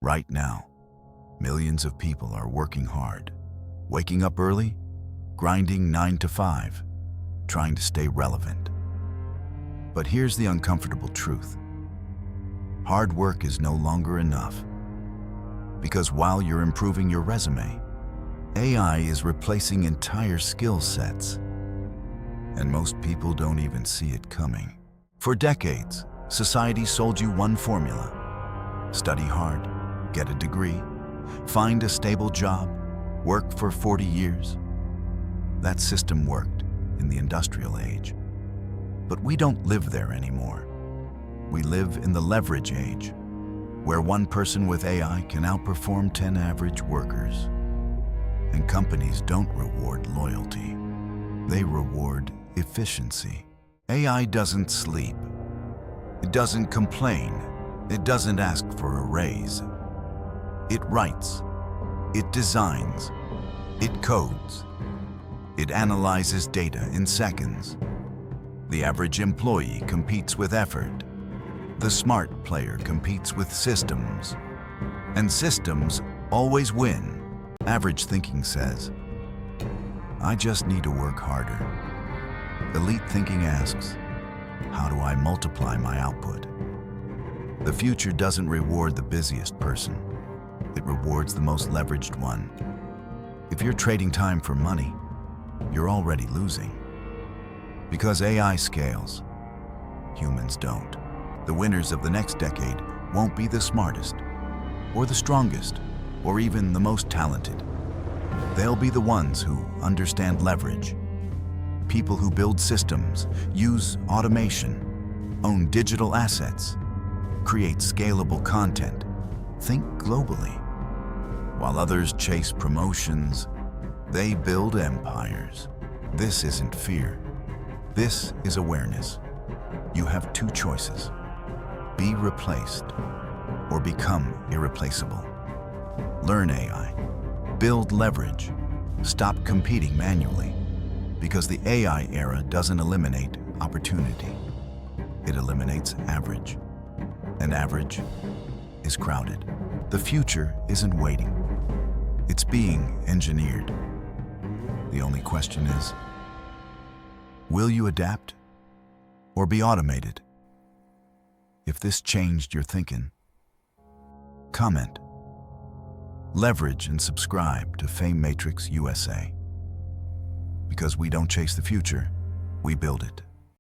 Right now, millions of people are working hard, waking up early, grinding 9 to 5, trying to stay relevant. But here's the uncomfortable truth. Hard work is no longer enough. Because while you're improving your resume, AI is replacing entire skill sets. And most people don't even see it coming. For decades, society sold you one formula. Study hard, get a degree, find a stable job, work for 40 years. That system worked in the industrial age. But we don't live there anymore. We live in the leverage age, where one person with AI can outperform 10 average workers. And companies don't reward loyalty. They reward efficiency. AI doesn't sleep. It doesn't complain. It doesn't ask for a raise. It writes. It designs. It codes. It analyzes data in seconds. The average employee competes with effort. The smart player competes with systems. And systems always win. Average thinking says, I just need to work harder. Elite thinking asks, how do I multiply my output? The future doesn't reward the busiest person. It rewards the most leveraged one. If you're trading time for money, you're already losing. Because AI scales, humans don't. The winners of the next decade won't be the smartest, or the strongest, or even the most talented. They'll be the ones who understand leverage. People who build systems, use automation, own digital assets, create scalable content, think globally. While others chase promotions, they build empires. This isn't fear. This is awareness. You have two choices. Be replaced or become irreplaceable. Learn AI. Build leverage. Stop competing manually. Because the AI era doesn't eliminate opportunity. It eliminates average. And average is crowded. The future isn't waiting. It's being engineered. The only question is, will you adapt or be automated? If this changed your thinking, comment, leverage, and subscribe to fameMatrix USA. Because we don't chase the future, we build it.